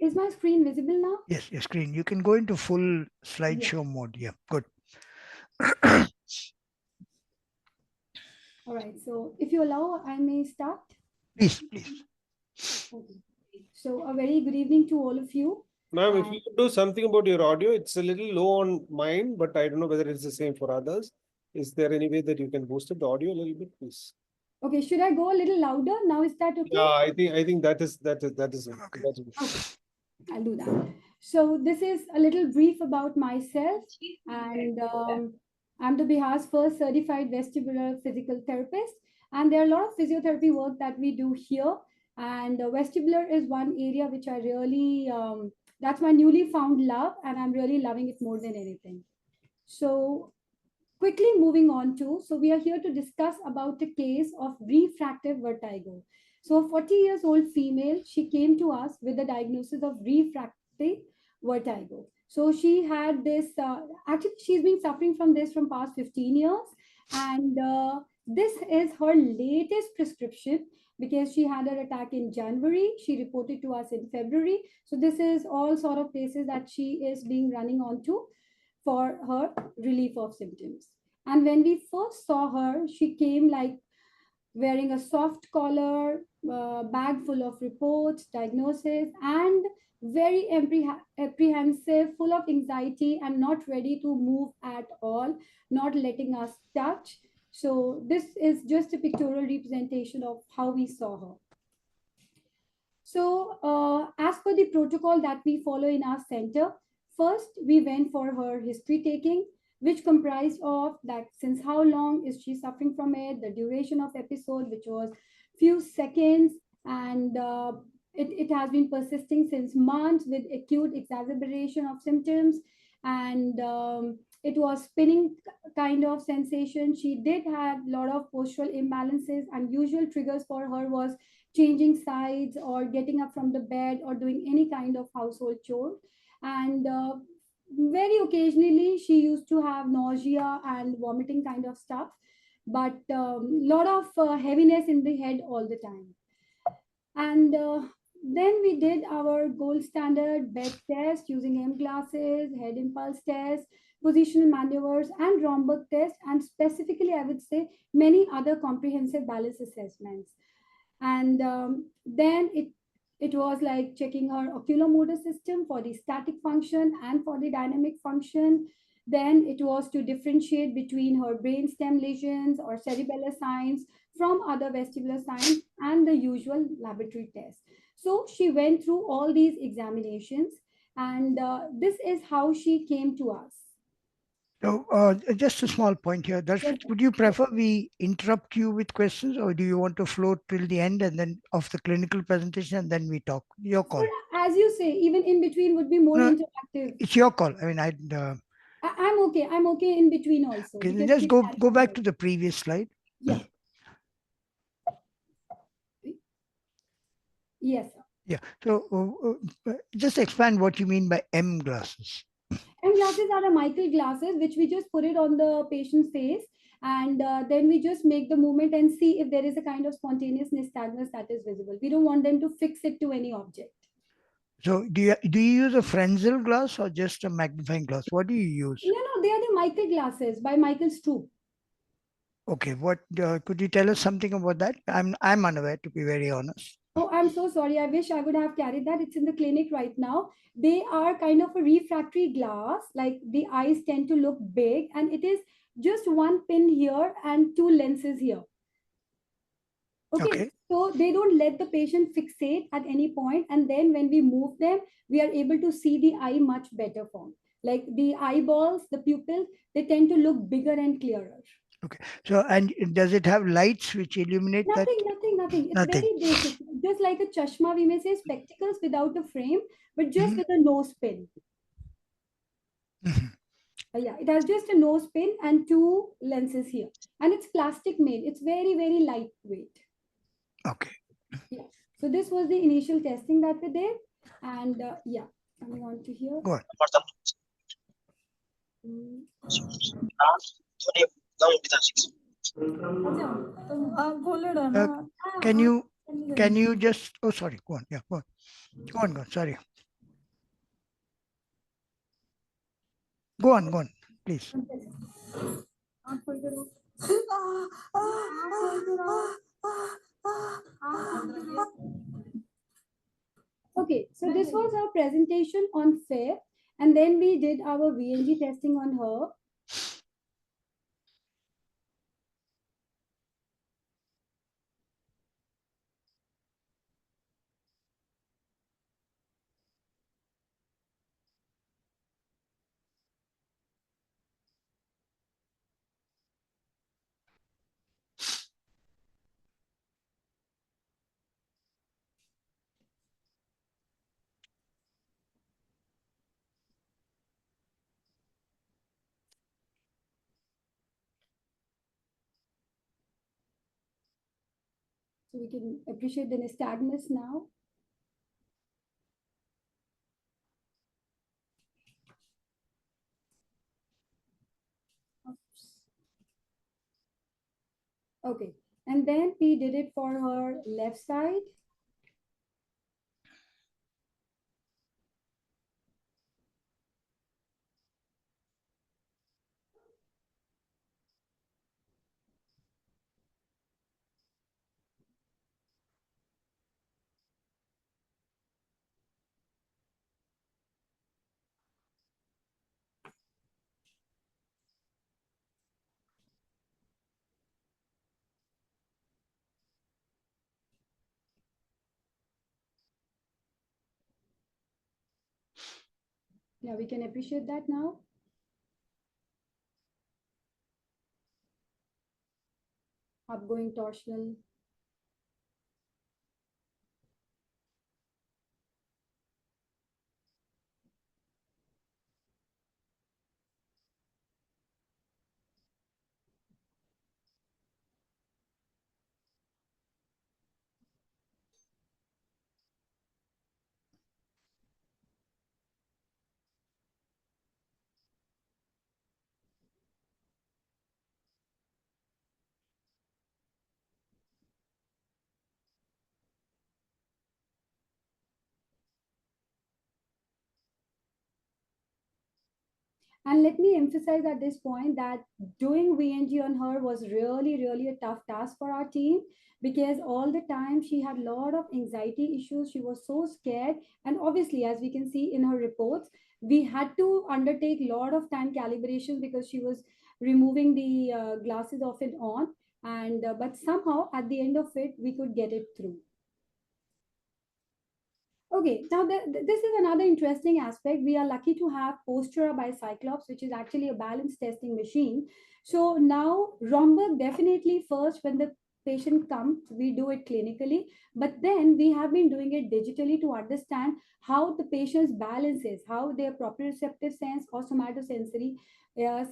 Is my screen visible now? Yes, your screen. You can go into full Yes. slideshow mode. Yeah, good. All right. So if you allow, I may start. Please, please. Okay. So a very good evening to all of you. Ma'am, if And you could do something about your audio, it's a little low on mine, but I don't know whether it's the same for others. Is there any way that you can boost up the audio a little bit, please? okay, should I go a little louder? Now is that okay? Yeah, I think that is it. Okay. That's it. Okay, I'll do that. So this is a little brief about myself, and I'm the Bihar's first certified vestibular physical therapist. And there are a lot of physiotherapy work that we do here. And vestibular is one area which I really, that's my newly found love, and I'm really loving it more than anything. So quickly moving on to, so we are here to discuss about the case of refractive vertigo. So a 40 years old female, she came to us with the diagnosis of refractive vertigo. So she had this, actually she's been suffering from this from past 15 years. And this is her latest prescription because she had an attack in January. She reported to us in February. So this is all sort of places that she is being running on to for her relief of symptoms. And when we first saw her, she came like wearing a soft collar, bag full of reports, diagnosis, and very apprehensive, full of anxiety, and not ready to move at all, not letting us touch. So, this is just a pictorial representation of how we saw her. So, as per the protocol that we follow in our center, first we went for her history taking, which comprised of that since how long is she suffering from it, the duration of episode, which was few seconds, and it has been persisting since months with acute exacerbation of symptoms, and it was spinning kind of sensation. She did have a lot of postural imbalances, and usual triggers for her was changing sides or getting up from the bed or doing any kind of household chore. And very occasionally, she used to have nausea and vomiting kind of stuff, but lot of heaviness in the head all the time. And then we did our gold standard bed test using M glasses, head impulse test, positional maneuvers, and Romberg test, and specifically, I would say, many other comprehensive balance assessments. And then it was like checking her oculomotor system for the static function and for the dynamic function. Then it was to differentiate between her brainstem lesions or cerebellar signs from other vestibular signs and the usual laboratory tests. So she went through all these examinations, and this is how she came to us. So, just a small point here. Yes, Darshit, would you prefer we interrupt you with questions, or do you want to float till the end and then of the clinical presentation and then we talk? Your call. as you say, even in between would be more No, interactive. it's your call. I mean, I'd. I'm okay. I'm okay in between also Okay, because just we go carry on back well. to the previous slide. Yeah. Yes, sir. Yeah. So, just expand what you mean by M glasses. And glasses are a Michael glasses, which we just put it on the patient's face, and then we just make the movement and see if there is a kind of spontaneous nystagmus that is visible. We don't want them to fix it to any object. So, do you use a Frenzel glass or just a magnifying glass? What do you use? No, they are the Michael glasses by Michael Stroop. Okay. What could you tell us something about that? I'm unaware, to be very honest. Oh, I'm so sorry. I wish I would have carried that. It's in the clinic right now. They are kind of a refractory glass, like the eyes tend to look big, and it is just one pin here and two lenses here. Okay, Okay. so they don't let the patient fixate at any point, and then when we move them, we are able to see the eye much better form. Like the eyeballs, the pupils, they tend to look bigger and clearer. Okay. So, and does it have lights which illuminate that? Nothing. It's Nothing. very basic. Just like a chashma, we may say spectacles without a frame, but just Mhm. with a nose pin. Mhm. Yeah, it has just a nose pin and two lenses here. And it's plastic made. It's very, very lightweight. Okay. Yeah. So this was the initial testing that we did. And yeah, coming on to here. Go on. Mm. Can you just? Oh, sorry. Go on. Yeah. Go on. Go on. Go on. Sorry. Go on, please. Okay, so this was our presentation on FAIR, and then we did our VNG testing on her. So we can appreciate the nystagmus now. Okay, and then we did it for her left side. Yeah, we can appreciate that now. Upgoing torsional. And let me emphasize at this point that doing VNG on her was really, really a tough task for our team because all the time she had a lot of anxiety issues. She was so scared. And obviously, as we can see in her reports, we had to undertake a lot of time calibration because she was removing the glasses off and on. And but somehow at the end of it, we could get it through. Okay, now this is another interesting aspect. We are lucky to have Postura by Cyclops, which is actually a balance testing machine. So now Romberg definitely first when the patient comes, we do it clinically, but then we have been doing it digitally to understand how the patient's balance is, how their proprioceptive sense or somatosensory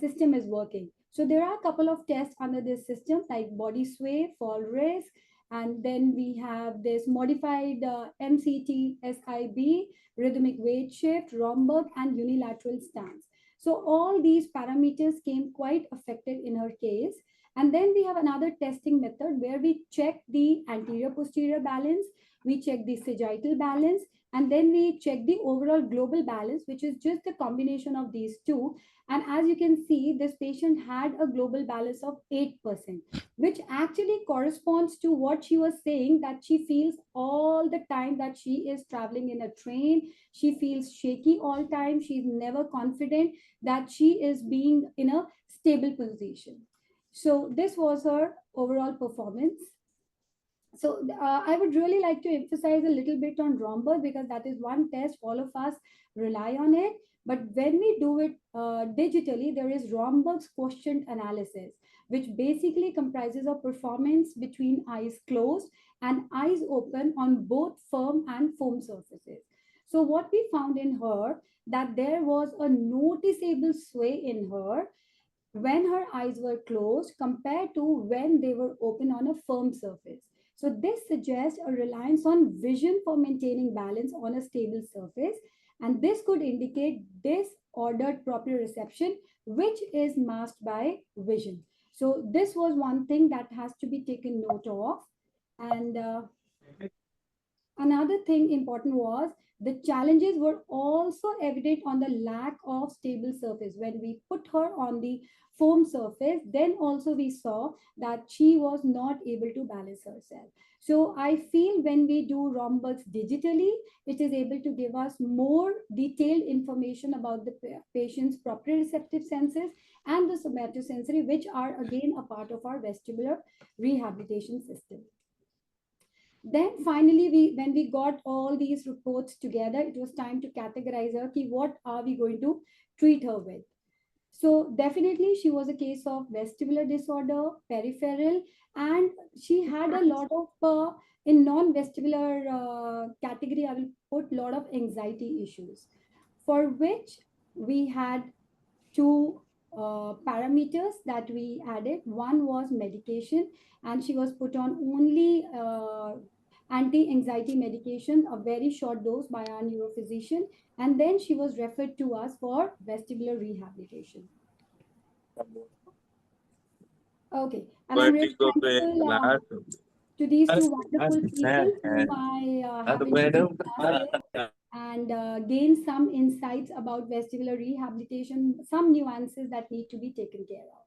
system is working. So there are a couple of tests under this system like body sway, fall risk, and then we have this modified MCT, SIB, rhythmic weight shift, Romberg, and unilateral stance. So all these parameters came quite affected in her case. And then we have another testing method where we check the anterior posterior balance, we check the sagittal balance, and then we check the overall global balance, which is just the combination of these two. And as you can see, this patient had a global balance of 8%, which actually corresponds to what she was saying, that she feels all the time that she is traveling in a train. She feels shaky all time. She's never confident that she is being in a stable position. So this was her overall performance. So I would really like to emphasize a little bit on Romberg because that is one test all of us rely on it. But when we do it digitally, there is Romberg's quotient analysis, which basically comprises of performance between eyes closed and eyes open on both firm and foam surfaces. So what we found in her that there was a noticeable sway in her when her eyes were closed compared to when they were open on a firm surface. So this suggests a reliance on vision for maintaining balance on a stable surface, and this could indicate disordered proprioception, which is masked by vision. So this was one thing that has to be taken note of. And another thing important was the challenges were also evident on the lack of stable surface. When we put her on the foam surface, then also we saw that she was not able to balance herself. So I feel when we do Romberg's digitally, it is able to give us more detailed information about the patient's proprioceptive senses and the somatosensory, which are again a part of our vestibular rehabilitation system. Then finally, when we got all these reports together, it was time to categorize her. Ki what are we going to treat her with? So definitely, she was a case of vestibular disorder, peripheral, and she had a lot of in non-vestibular category. I will put lot of anxiety issues, for which we had two parameters that we added. One was medication, and she was put on only anti-anxiety medication, a very short dose by our neurophysician, and then she was referred to us for vestibular rehabilitation. Okay, and I'm really Vertigo पे thankful class to these two class wonderful people whom I have introduced us with and gain some insights about vestibular rehabilitation, some nuances that need to be taken care of.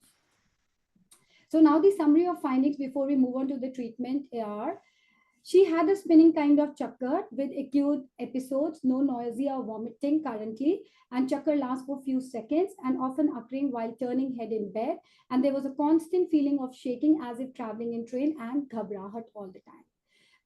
So now the summary of findings before we move on to the treatment are: she had a spinning kind of chakkar with acute episodes, no nausea or vomiting currently, and chakkar lasts for a few seconds and often occurring while turning head in bed. And there was a constant feeling of shaking as if traveling in train and ghabrahat all the time.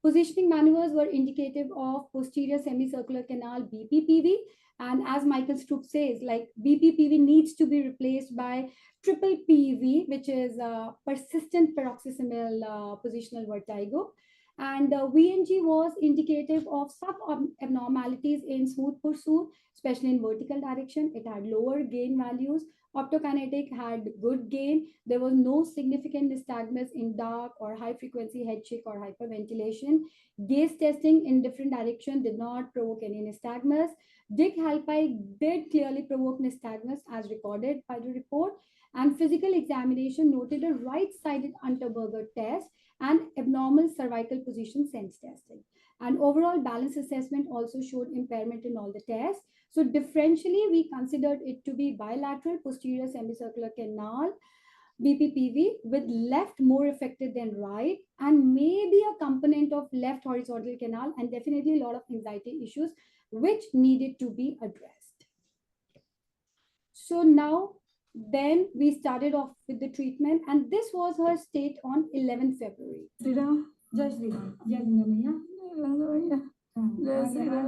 Positioning maneuvers were indicative of posterior semicircular canal BPPV. And as Michael Stroop says, like BPPV needs to be replaced by triple PV, which is persistent paroxysmal positional vertigo. And VNG was indicative of sub abnormalities in smooth pursuit, especially in vertical direction. It had lower gain values. Optokinetic had good gain. There was no significant nystagmus in dark or high frequency head shake or hyperventilation. Gaze testing in different direction did not provoke any nystagmus. Dick Halpi did clearly provoke nystagmus as recorded by the report. And physical examination noted a right-sided Unterberger test and abnormal cervical position sense testing. And overall balance assessment also showed impairment in all the tests. So differentially, we considered it to be bilateral posterior semicircular canal, BPPV, with left more affected than right, and maybe a component of left horizontal canal, and definitely a lot of anxiety issues which needed to be addressed. So now, then we started off with the treatment, and this was her state on 11th February. Sri Ram, Jai Sri Ram, Jai Ganga Maiya. Jai Sri Ram,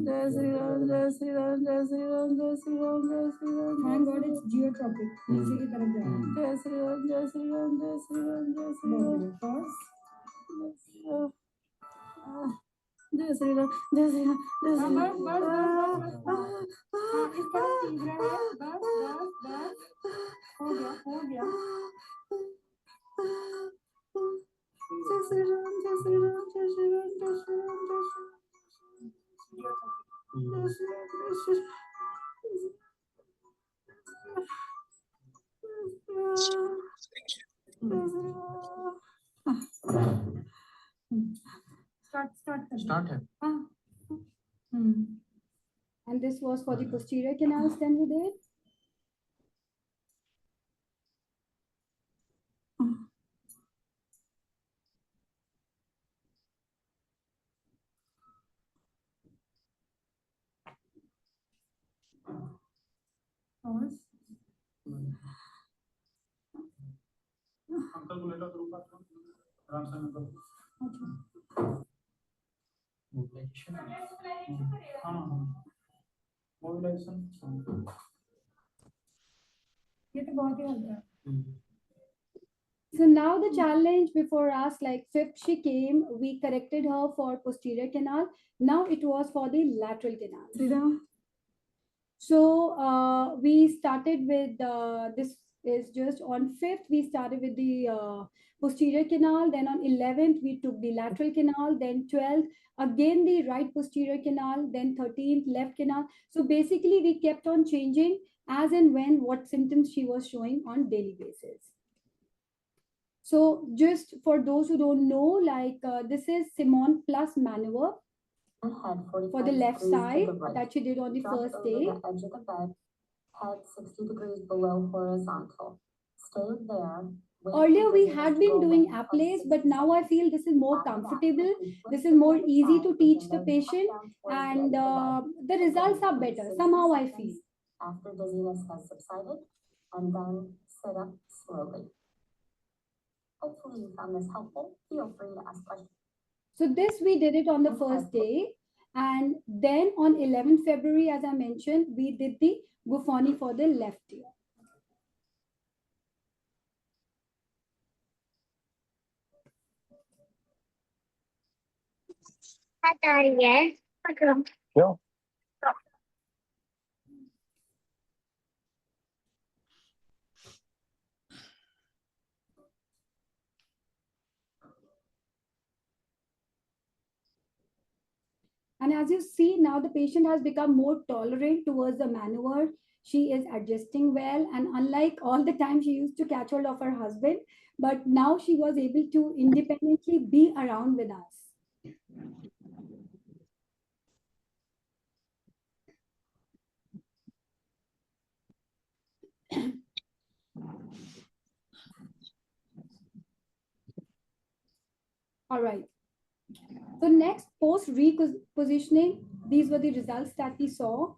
Jai Sri Ram, Jai Sri Ram, Jai Sri Ram, Jai Sri Ram, Jai Sri Ram. Thank God it's geotropic. नीचे की तरफ जा रहा है. Jai Sri Ram, Jai Sri Ram, Jai Sri Ram, Jai Sri Ram. Pause. जय श्री राम जय श्री राम जय श्री राम बस बस बस बस इस तरह तीव्र है बस बस बस हो गया जय श्री राम जय श्री राम जय श्री राम जय श्री राम जय श्री राम जय श्री राम जय श्री Start है. And this was for the posterior canals. Then we did. Pause. Uncle को लेकर तो रुका आराम से अंकल. मोबिलाइजेशन हाँ मोबिलाइजेशन ये तो बहुत ही हल्का है. So now the challenge before us, like fifth she came, we corrected her for posterior canal. Now it was for the lateral canal. So we started with this is just on 5th, we started with the posterior canal. Then on 11th, we took the lateral canal. Then 12th, again the right posterior canal. Then 13th, left canal. So basically, we kept on changing as and when what symptoms she was showing on daily basis. So just for those who don't know, this is Simone plus maneuver for the left side that she did on the first day. The edge of the bed, head 60 degrees below horizontal. Stay there. Earlier we had been doing applies, but now I feel this is more comfortable. This is more easy to teach the patient, and the results are better. Somehow I feel. After dizziness has subsided, and then sit up slowly. Hopefully you found this helpful. Feel free to ask questions. So this we did it on the first day, and then on 11th February, as I mentioned, we did the Buffoni for the left ear. Yeah. And as you see now, the patient has become more tolerant towards the maneuver. She is adjusting well, and unlike all the time she used to catch hold of her husband, but now she was able to independently be around with us. All right. So next, post repositioning, these were the results that we saw.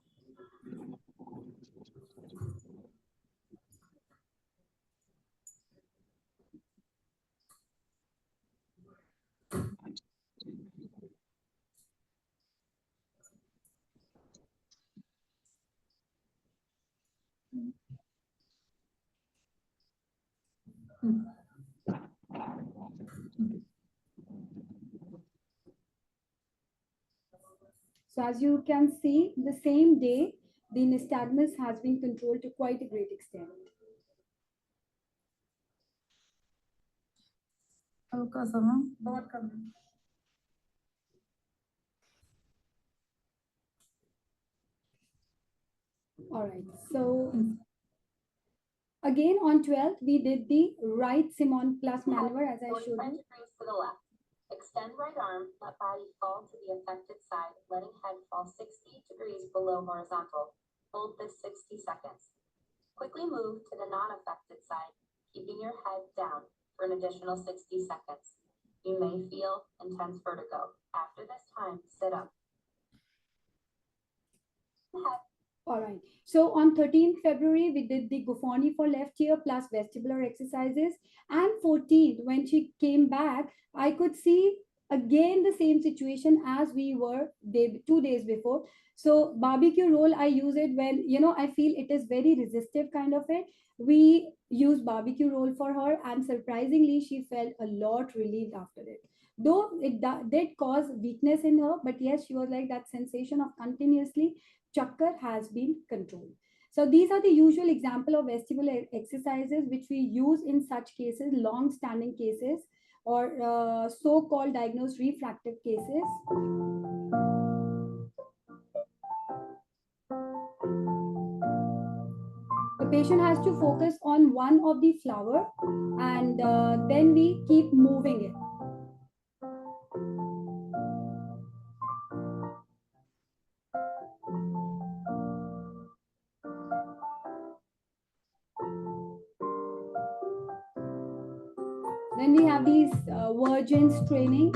So as you can see, the same day, the nystagmus has been controlled to quite a great extent. All right, so again on 12th, we did the right Simon plus maneuver as I showed 45 you. degrees to the left. Extend right arm, let body fall to the affected side, letting head fall 60 degrees below horizontal. Hold this 60 seconds. Quickly move to the non-affected side, keeping your head down for an additional 60 seconds. You may feel intense vertigo. After this time, sit up. All right. So on 13th February, we did the Guffoni for left ear plus vestibular exercises. And 14th, when she came back, I could see again the same situation as we were 2 days before. So barbecue roll, I use it when, I feel it is very resistive kind of it. We use barbecue roll for her, and surprisingly, she felt a lot relieved after it. Though it did cause weakness in her, but yes, she was like that sensation of continuously chakkar has been controlled. So these are the usual example of vestibular exercises which we use in such cases, long-standing cases, or so-called diagnosed refractive cases. The patient has to focus on one of the flower, and then we keep moving it. Then we have these virgins training.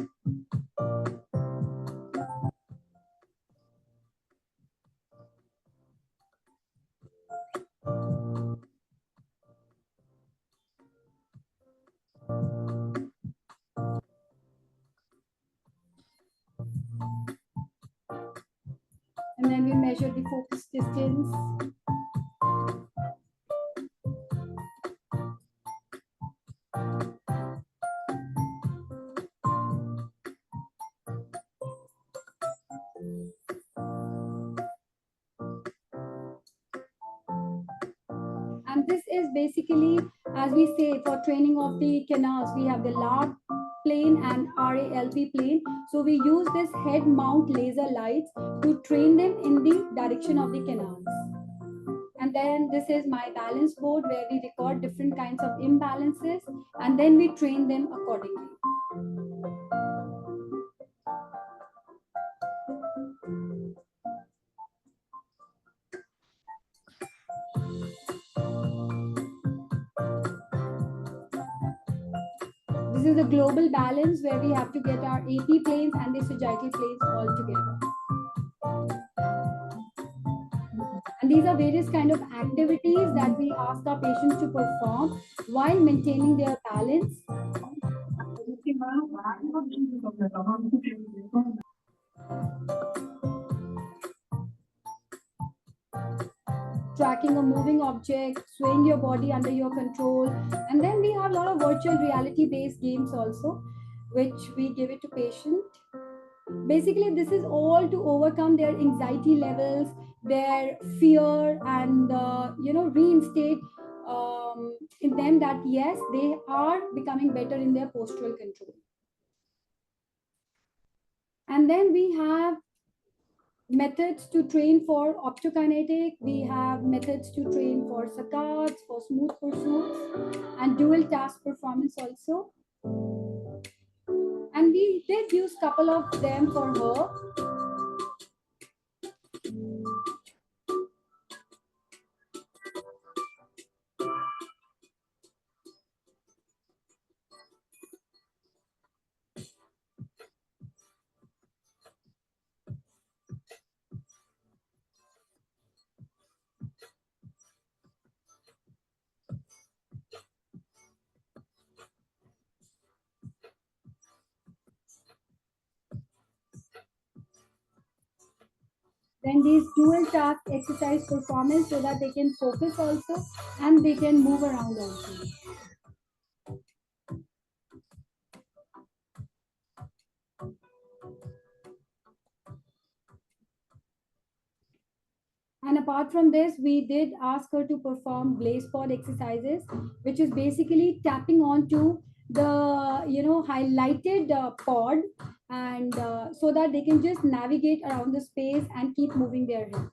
And then we measure the focus distance. And this is basically, as we say, for training of the canals, we have the LARP plane and RALP plane. So we use this head mount laser lights to train them in the direction of the canals. And then this is my balance board where we record different kinds of imbalances and then we train them accordingly. This is a global balance where we have to get our AP planes and the sagittal planes all together. And these are various kind of activities that we ask our patients to perform while maintaining their balance. Tracking a moving object, swaying your body under your control. And then we have a lot of virtual reality based games also, which we give it to patient. Basically, this is all to overcome their anxiety levels, their fear, and reinstate in them that yes, they are becoming better in their postural control. And then we have methods to train for optokinetic, we have methods to train for saccades, for smooth pursuits, and dual task performance also. And we did use couple of them for her. Then these dual task exercise performance so that they can focus also and they can move around also. And apart from this, we did ask her to perform blaze pod exercises, which is basically tapping onto the highlighted pod, and so that they can just navigate around the space and keep moving their head.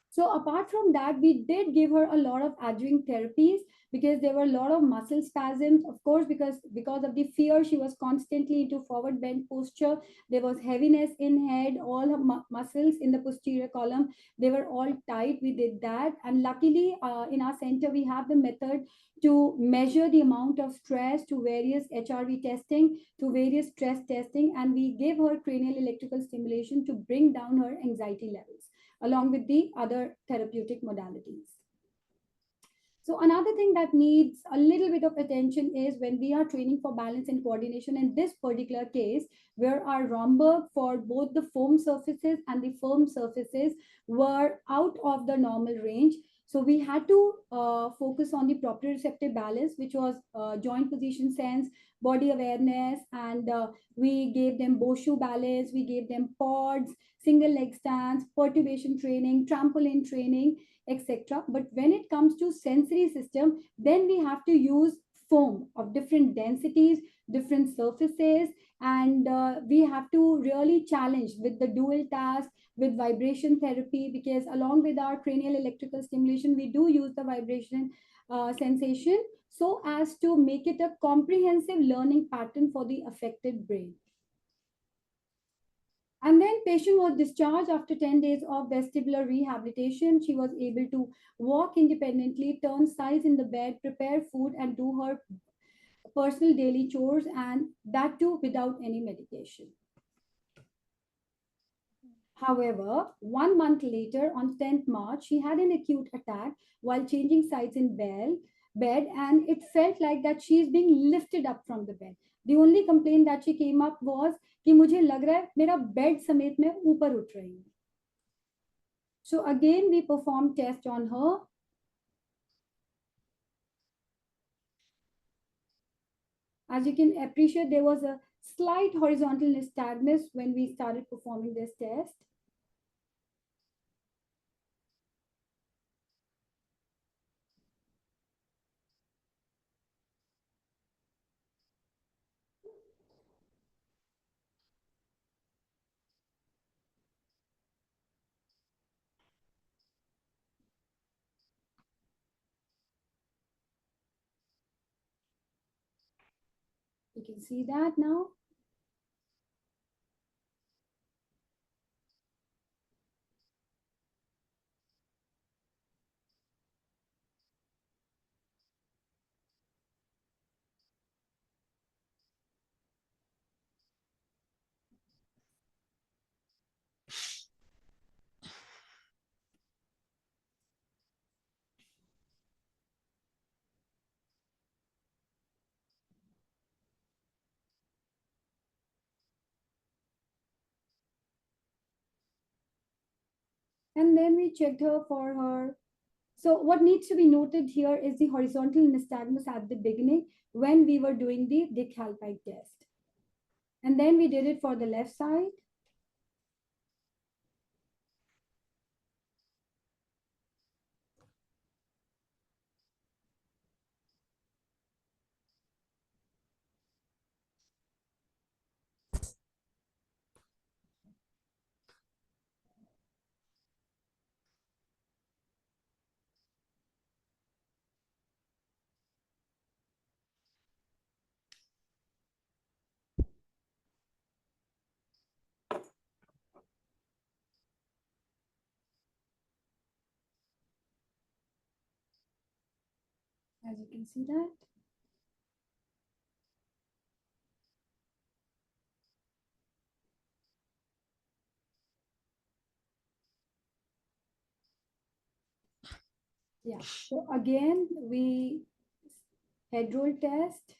So apart from that, we did give her a lot of adjoining therapies because there were a lot of muscle spasms. Of course, because of the fear, she was constantly into forward bend posture. There was heaviness in head. All her muscles in the posterior column, they were all tight. We did that, and luckily, in our center, we have the method to measure the amount of stress to various HRV testing, to various stress testing, and we gave her cranial electrical stimulation to bring down her anxiety levels, along with the other therapeutic modalities. So another thing that needs a little bit of attention is when we are training for balance and coordination in this particular case, where our Romberg for both the foam surfaces and the firm surfaces were out of the normal range. So we had to focus on the proprioceptive balance, which was joint position sense, body awareness, and we gave them Boshu balance, we gave them pods, single leg stance, perturbation training, trampoline training, etc. But when it comes to sensory system, then we have to use foam of different densities, different surfaces, and we have to really challenge with the dual task, with vibration therapy, because along with our cranial electrical stimulation, we do use the vibration sensation so as to make it a comprehensive learning pattern for the affected brain. And then patient was discharged after 10 days of vestibular rehabilitation. She was able to walk independently, turn sides in the bed, prepare food, and do her personal daily chores, and that too without any medication. However, 1 month later, on 10th March, she had an acute attack while changing sides in bed, and it felt like that she is being lifted up from the bed. The only complaint that she came up was कि मुझे लग रहा है मेरा bed समेत मैं ऊपर उठ रही हूँ. So again, we performed test on her. As you can appreciate, there was a slight horizontal nystagmus when we started performing this test. You can see that now. And then we checked her for her. So what needs to be noted here is the horizontal nystagmus at the beginning when we were doing the Dick Halpike test. And then we did it for the left side. As you can see that. Yeah. So again, we head roll test.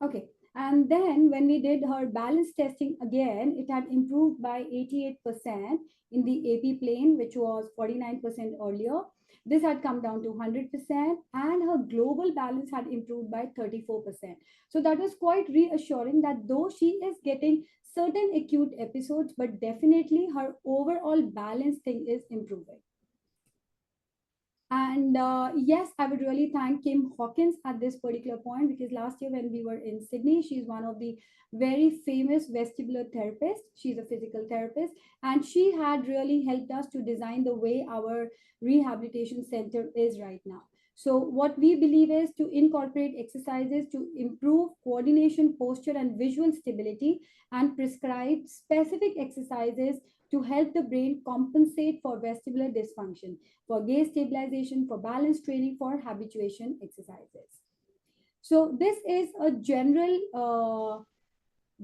Okay. And then when we did her balance testing again, it had improved by 88% in the AP plane, which was 49% earlier. This had come down to 100%, and her global balance had improved by 34%. So that was quite reassuring that though she is getting certain acute episodes, but definitely her overall balance thing is improving. And yes, I would really thank Kim Hawkins at this particular point, because last year when we were in Sydney, she's one of the very famous vestibular therapists. She's a physical therapist, and she had really helped us to design the way our rehabilitation center is right now. So, what we believe is to incorporate exercises to improve coordination, posture, and visual stability, and prescribe specific exercises to help the brain compensate for vestibular dysfunction, for gaze stabilization, for balance training, for habituation exercises. So this is a general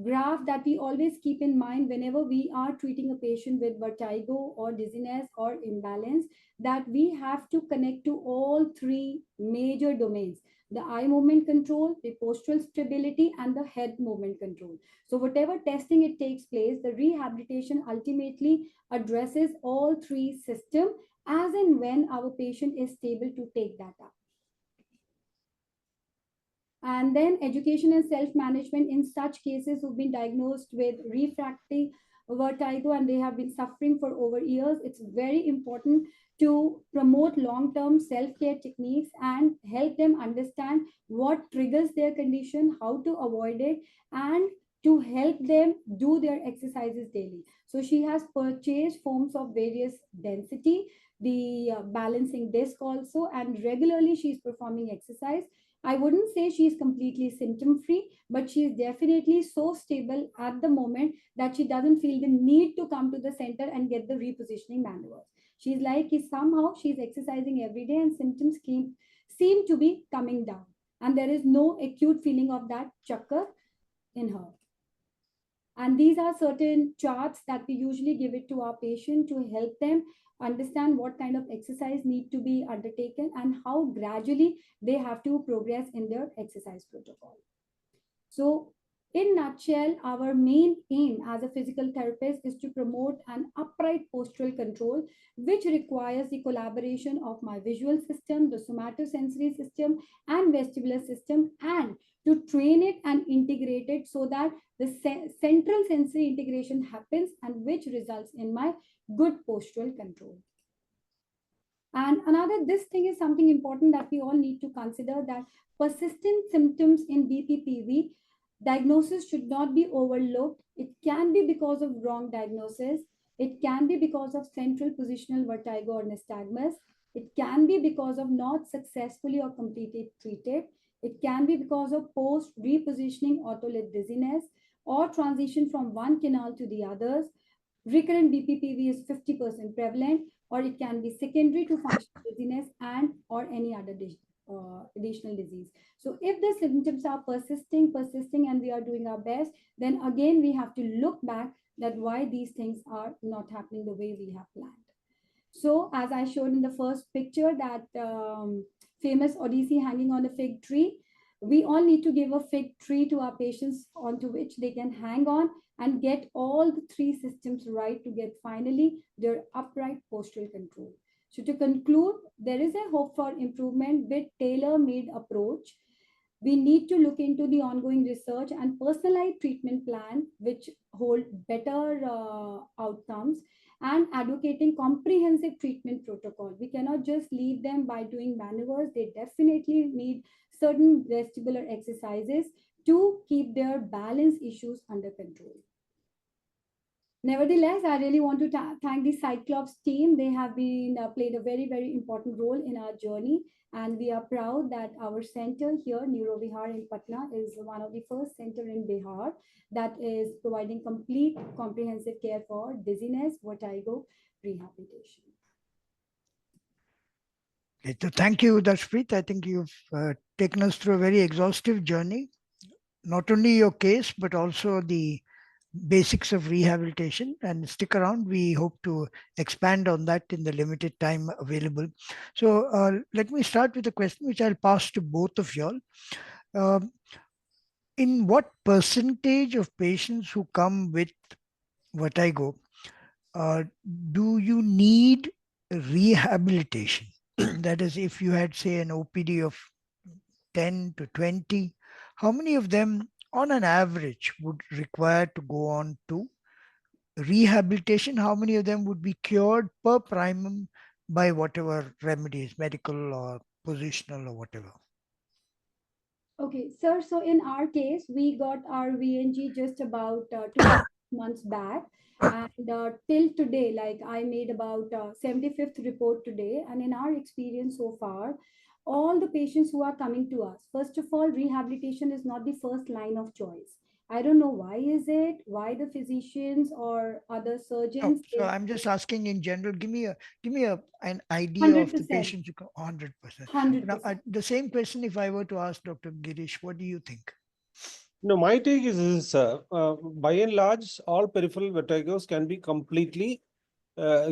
graph that we always keep in mind whenever we are treating a patient with vertigo or dizziness or imbalance, that we have to connect to all three major domains: the eye movement control, the postural stability, and the head movement control. So whatever testing it takes place, the rehabilitation ultimately addresses all three systems as and when our patient is stable to take that up. And then education and self-management in such cases who've been diagnosed with refractory vertigo and they have been suffering for over years. It's very important to promote long-term self-care techniques and help them understand what triggers their condition, how to avoid it, and to help them do their exercises daily. So she has purchased forms of various density, the balancing disc also, and regularly she's performing exercise. I wouldn't say she's completely symptom free, but she's definitely so stable at the moment that she doesn't feel the need to come to the center and get the repositioning maneuvers. She's like, somehow she's exercising every day and symptoms seem to be coming down. And there is no acute feeling of that chucker in her. And these are certain charts that we usually give it to our patient to help them understand what kind of exercise need to be undertaken and how gradually they have to progress in their exercise protocol. So, in nutshell, our main aim as a physical therapist is to promote an upright postural control, which requires the collaboration of my visual system, the somatosensory system, and vestibular system, and to train it and integrate it so that the central sensory integration happens and which results in my good postural control. And another, this thing is something important that we all need to consider, that persistent symptoms in BPPV diagnosis should not be overlooked. It can be because of wrong diagnosis. It can be because of central positional vertigo or nystagmus. It can be because of not successfully or completely treated. It can be because of post repositioning otolith dizziness or transition from one canal to the others. Recurrent BPPV is 50% prevalent, or it can be secondary to functional dizziness and or any other additional disease. So if the symptoms are persisting, and we are doing our best, then again we have to look back that why these things are not happening the way we have planned. So as I showed in the first picture, that famous Odyssey hanging on a fig tree, we all need to give a fig tree to our patients onto which they can hang on and get all the three systems right to get finally their upright postural control. So to conclude, there is a hope for improvement with tailor-made approach. We need to look into the ongoing research and personalized treatment plan which hold better outcomes, and advocating comprehensive treatment protocol. We cannot just leave them by doing maneuvers. They definitely need certain vestibular exercises to keep their balance issues under control. Nevertheless, I really want to thank the Cyclops team. They have been played a very, very important role in our journey. And we are proud that our center here, Neurovihar in Patna, is one of the first center in Bihar that is providing complete comprehensive care for dizziness, vertigo, rehabilitation. Okay, so thank you, Darshpreet. I think you've taken us through a very exhaustive journey, not only your case, but also the basics of rehabilitation. And stick around. We hope to expand on that in the limited time available. So let me start with a question which I'll pass to both of y'all. In what percentage of patients who come with vertigo do you need rehabilitation? That is, if you had, say, an OPD of 10 to 20, how many of them on an average would require to go on to rehabilitation? How many of them would be cured per primum by whatever remedies, medical or positional or whatever? Okay, sir. So in our case, we got our VNG just about 2 months back. And till today, like I made about 75th report today. And in our experience so far, all the patients who are coming to us, first of all, rehabilitation is not the first line of choice. I don't know why is it, why the physicians or other No, surgeons, so I'm just asking in general. Give me an idea of the 100%, patients who come. 100%. Now, 100%. the same question, if I were to ask Dr. Girish, what do you think? No, my take is this, by and large, all peripheral vertigos can be completely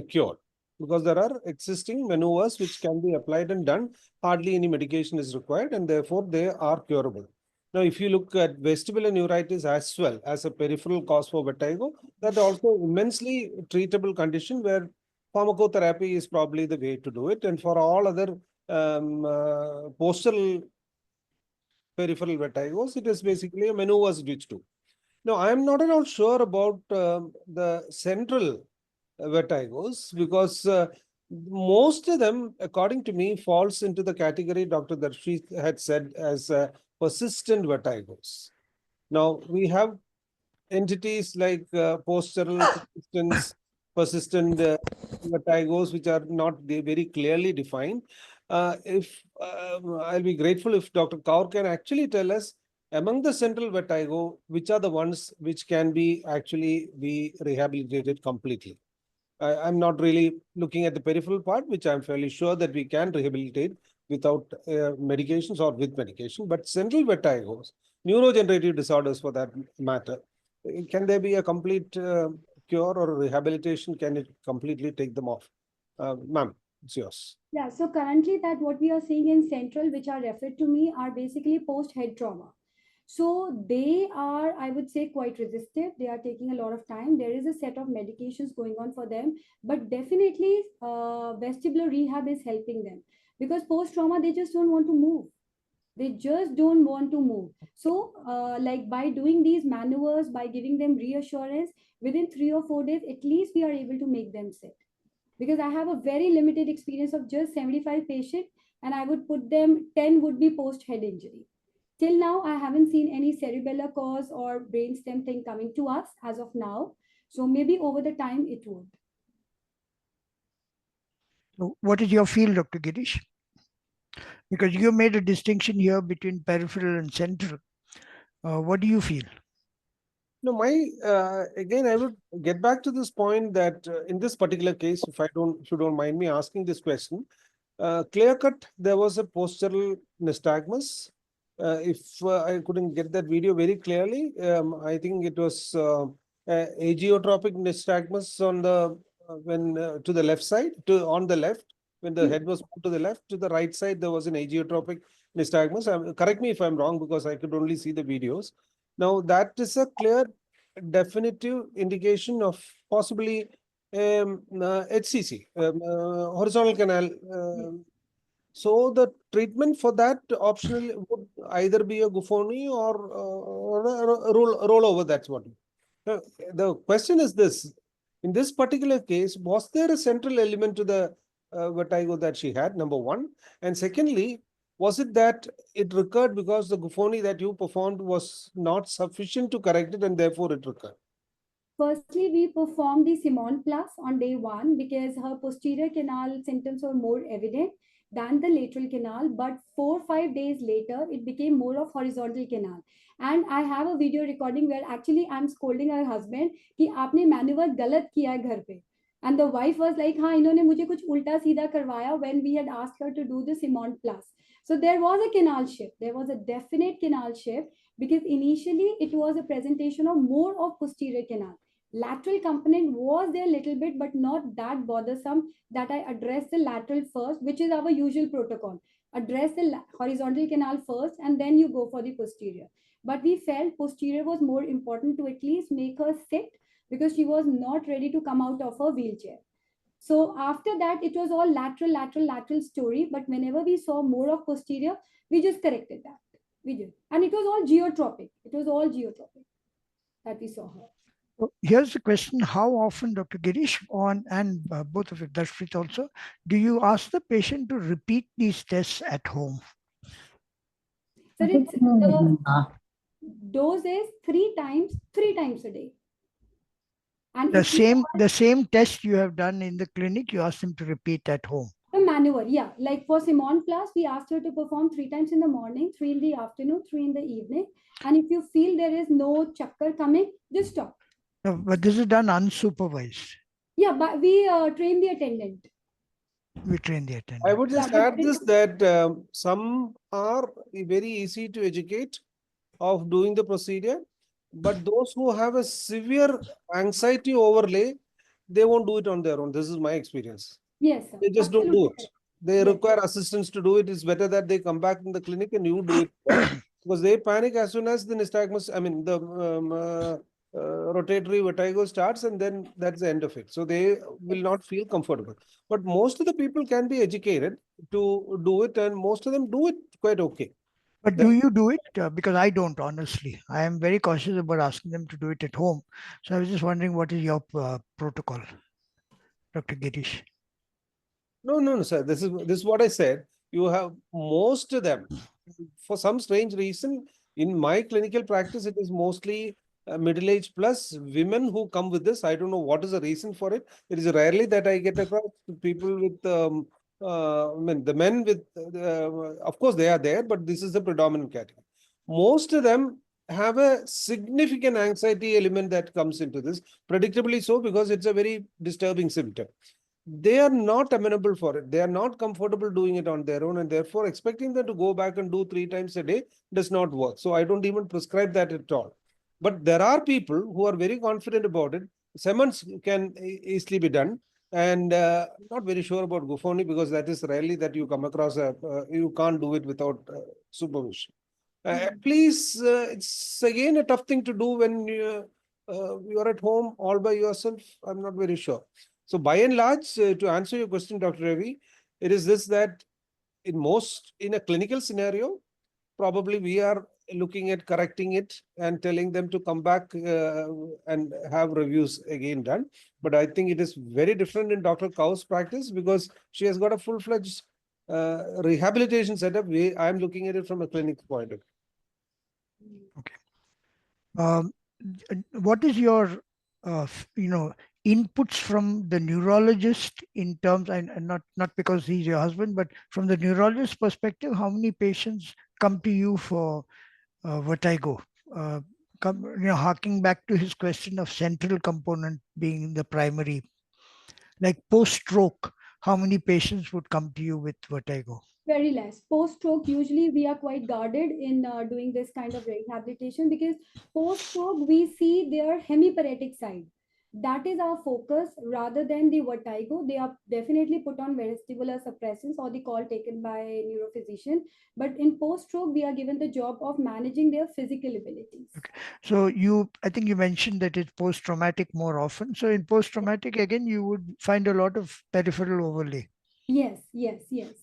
cured because there are existing maneuvers which can be applied and done. Hardly any medication is required, and therefore they are curable. Now, if you look at vestibular neuritis as well as a peripheral cause for vertigo, that also immensely treatable condition where pharmacotherapy is probably the way to do it. And for all other postural peripheral vertigos, it is basically a maneuvers which do. Now, I am not at all sure about the central vertigos because most of them, according to me, falls into the category Dr. Darshi had said as persistent vertigos. Now, we have entities like postural persistent vertigos, which are not very clearly defined. If I'll be grateful if Dr. Kaur can actually tell us among the central vertigo, which are the ones which can be actually be rehabilitated completely. I'm not really looking at the peripheral part, which I'm fairly sure that we can rehabilitate without medications or with medication. But central vertigos, neurogenerative disorders for that matter, Can there be a complete cure or rehabilitation? Can it completely take them off? Ma'am, it's yours. Yeah, so currently that what we are seeing in central, which are referred to me, are basically post head trauma. So they are, I would say, quite resistive. They are taking a lot of time. There is a set of medications going on for them, but definitely vestibular rehab is helping them, because post trauma they just don't want to move. They just don't want to move. So like by doing these maneuvers, by giving them reassurance, within 3 or 4 days at least we are able to make them sit. Because I have a very limited experience of just 75 patients, and I would put them 10 would be post head injury. Till now, I haven't seen any cerebellar cause or brainstem thing coming to us as of now. So maybe over the time it would. So what is your field, Dr. Girish? Because you made a distinction here between peripheral and central. What do you feel? No, again, I would get back to this point that in this particular case, if you don't mind me asking this question, clear cut, there was a postural nystagmus. If I couldn't get that video very clearly, I think it was agiotropic nystagmus on the when to the left side, to on the left, when the head was moved to the left. To the right side, there was an agiotropic nystagmus. Correct me if I'm wrong, because I could only see the videos. Now, that is a clear, definitive indication of possibly HCC, horizontal canal. So the treatment for that optional would either be a Guffoni or a roll over. That's what. The question is this: in this particular case, was there a central element to the vertigo that she had? Number one, and secondly, was it that it recurred because the Guffoni that you performed was not sufficient to correct it, and therefore it recurred? Firstly, we performed the Simon Plus on day one because her posterior canal symptoms were more evident than the lateral canal. But 4 or 5 days later, it became more of horizontal canal. And I have a video recording where actually I'm scolding her husband कि आपने maneuver गलत किया है घर पे. And the wife was like, हाँ इन्होंने मुझे कुछ उल्टा सीधा करवाया when we had asked her to do the Simon Plus. So there was a canal shift. There was a definite canal shift because initially it was a presentation of more of posterior canal. Lateral component was there a little bit, but not that bothersome that I address the lateral first, which is our usual protocol. Address the horizontal canal first, and then you go for the posterior. But we felt posterior was more important to at least make her sit because she was not ready to come out of her wheelchair. So after that, it was all lateral, lateral, lateral story. But whenever we saw more of posterior, we just corrected that. We did. And it was all geotropic. It was all geotropic that we saw her. So here's the question: how often, Dr. Girish, and both of you, Darshpreet also, do you ask the patient to repeat these tests at home? So it's the dose is three times a day. And The same test you have done in the clinic, you ask them to repeat at home. the maneuver, yeah. Like for Simon Plus, we asked her to perform 3 times in the morning, 3 in the afternoon, 3 in the evening. And if you feel there is no chakkar coming, just stop. No, but this is done unsupervised. Yeah, but we train the attendant. We train the attendant. I would just add this that some are very easy to educate of doing the procedure, but those who have a severe anxiety overlay, they won't do it on their own. This is my experience. Yes, sir. They just don't do it. They Yes. require assistance to do it. It's better that they come back in the clinic and you do it because they panic as soon as the nystagmus, the rotatory vertigo starts, and then that's the end of it. So they will not feel comfortable. But most of the people can be educated to do it, and most of them do it quite okay. But do you do it? Because I don't, honestly. I am very cautious about asking them to do it at home. So I was just wondering, what is your protocol, Dr. Girish? No, sir. This is what I said. You have most of them, for some strange reason, in my clinical practice, it is mostly middle-aged plus women who come with this. I don't know what is the reason for it. It is rarely that I get across people with, the men with, of course, they are there, but this is the predominant category. Most of them have a significant anxiety element that comes into this, predictably so, because it's a very disturbing symptom. They are not amenable for it. They are not comfortable doing it on their own, and therefore expecting them to go back and do 3 times a day does not work. So I don't even prescribe that at all. But there are people who are very confident about it. Simmons can easily be done. And not very sure about Gufoni because that is rarely that you come across you can't do it without supervision. At least it's again a tough thing to do when you are at home all by yourself. I'm not very sure. So by and large, to answer your question, Dr. Ravi, it is this that in a clinical scenario, probably we are looking at correcting it and telling them to come back and have reviews again done. But I think it is very different in Dr. Kaur's practice because she has got a full-fledged rehabilitation setup. I'm looking at it from a clinic point of view. Okay. What is your, inputs from the neurologist in terms, and not because he's your husband, but from the neurologist perspective, how many patients come to you for vertigo? Uh, harking back to his question of central component being the primary, like post-stroke, how many patients would come to you with vertigo? Very less. Post stroke, usually we are quite guarded in doing this kind of rehabilitation because post stroke, we see their hemiparetic side. That is our focus rather than the vertigo. They are definitely put on vestibular suppressants or the call taken by neurophysician. But in post stroke, we are given the job of managing their physical abilities. Okay. So I think you mentioned that it's post-traumatic more often. So in post-traumatic, again, you would find a lot of peripheral overlay. Yes, yes, yes.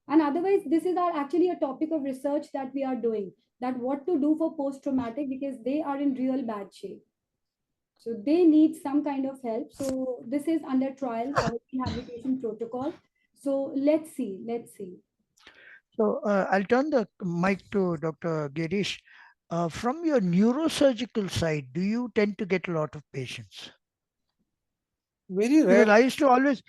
And otherwise, this is our actually a topic of research that we are doing, that what to do for post traumatic because they are in real bad shape. So they need some kind of help. So this is under trial, our rehabilitation protocol. So let's see, let's see. So I'll turn the mic to Dr. Girish. From your neurosurgical side, do you tend to get a lot of patients? Very Because rare. I used to always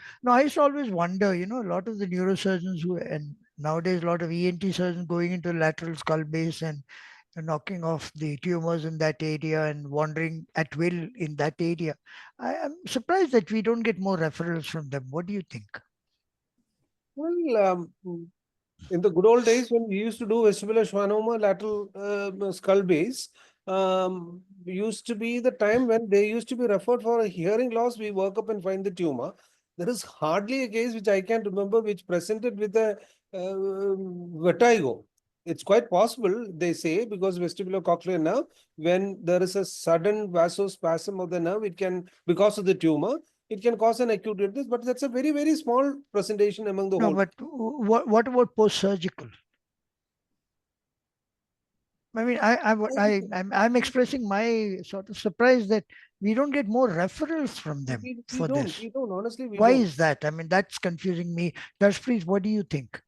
wonder, a lot of the neurosurgeons and nowadays a lot of ENT surgeons going into lateral skull base and knocking off the tumors in that area and wandering at will in that area. I am surprised that we don't get more referrals from them. What do you think? Well, in the good old days when we used to do vestibular schwannoma lateral skull base, used to be the time when they used to be referred for a hearing loss. We work up and find the tumor. There is hardly a case which I can remember which presented with a vertigo. It's quite possible, they say, because vestibular cochlear nerve, when there is a sudden vasospasm of the nerve, it can, because of the tumor, it can cause an acute illness, but that's a very, very small presentation among the No, whole. but what about post-surgical? I mean, I'm expressing my sort of surprise that we don't get more referrals from them We for don't. this. We don't. Honestly, we Why don't. is that? I mean, that's confusing me. Darshpreet, what do you think?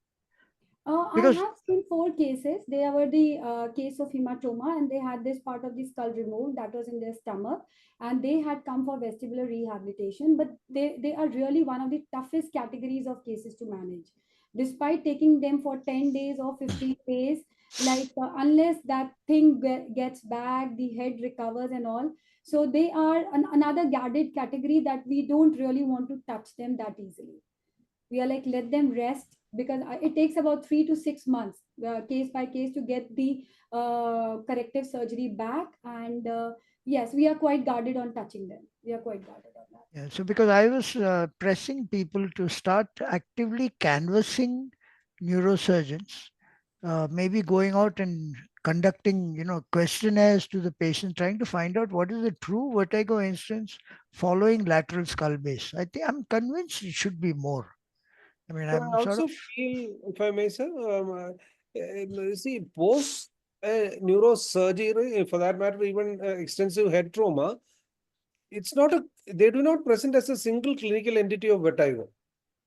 I Because have seen four cases. They were the case of hematoma, and they had this part of the skull removed that was in their stomach, and they had come for vestibular rehabilitation. But they are really one of the toughest categories of cases to manage. Despite taking them for 10 days or 15 days, like unless that thing gets back, the head recovers and all. So they are another guarded category that we don't really want to touch them that easily. We are like let them rest because it takes about 3 to 6 months case by case to get the corrective surgery back, and yes, we are quite guarded on touching them. We are quite guarded on that. yeah, so because I was pressing people to start actively canvassing neurosurgeons, maybe going out and conducting, questionnaires to the patient, trying to find out what is the true vertigo instance following lateral skull base. I think I'm convinced it should be more. I mean, But I I'm sort of. also feel, if I may, sir, see, post neurosurgery, for that matter, even extensive head trauma, it's not a, they do not present as a single clinical entity of vertigo.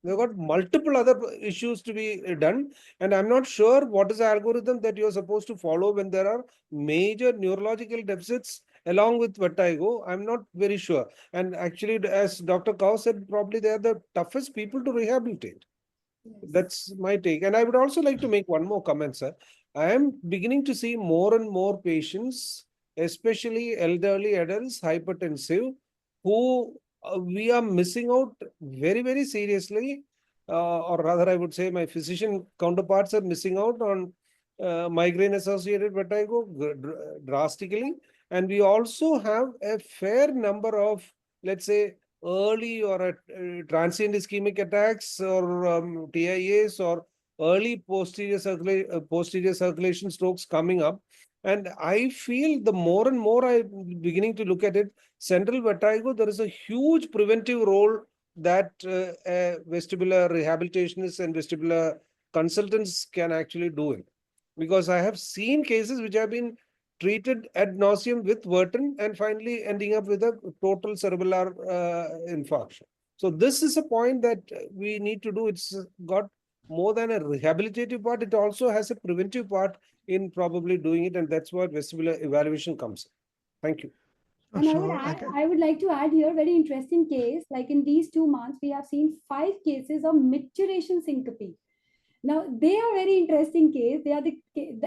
They've got multiple other issues to be done. And I'm not sure what is the algorithm that you're supposed to follow when there are major neurological deficits along with vertigo. I'm not very sure. And actually, as Dr. Kaur said, probably they are the toughest people to rehabilitate. Yes. That's my take. And I would also like to make one more comment, sir. I am beginning to see more and more patients, especially elderly adults, hypertensive, who we are missing out very, very seriously. Or rather, I would say my physician counterparts are missing out on migraine associated vertigo drastically. And we also have a fair number of, let's say, early or transient ischemic attacks or TIAs or early posterior circulation strokes coming up. And I feel the more and more I'm beginning to look at it, central vertigo, there is a huge preventive role that vestibular rehabilitationists and vestibular consultants can actually do it. Because I have seen cases which have been treated ad nauseum with Vertin and finally ending up with a total cerebellar infarction. So this is a point that we need to do. It's got more than a rehabilitative part. It also has a preventive part in probably doing it. And that's what vestibular evaluation comes in. Thank you. And So I I would like to add here very interesting case. Like in these 2 months, we have seen 5 cases of maturation syncope. Now they are very interesting case. They are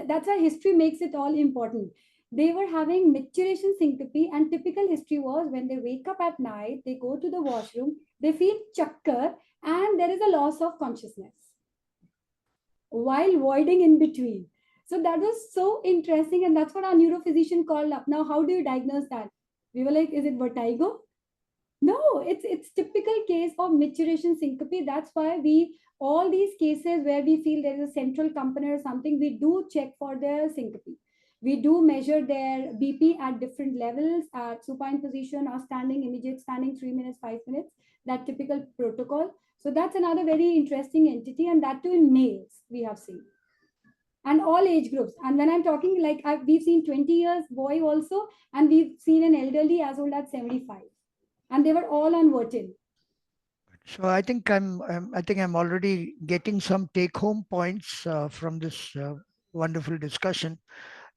that's why history makes it all important. They were having maturation syncope, and typical history was when they wake up at night, they go to the washroom, they feel chakkar, and there is a loss of consciousness while voiding in between. So that was so interesting, and that's what our neurophysician called up. Now, how do you diagnose that? We were like, is it vertigo? No, it's typical case of maturation syncope. That's why we all these cases where we feel there is a central component or something, we do check for their syncope. We do measure their BP at different levels, at supine position or standing, immediate standing, 3 minutes, 5 minutes, that typical protocol. So that's another very interesting entity, and that too in males we have seen, and all age groups. And when I'm talking like we've seen 20 years boy also, and we've seen an elderly as old as 75, and they were all on Vertin. So I think I'm already getting some take-home points from this wonderful discussion.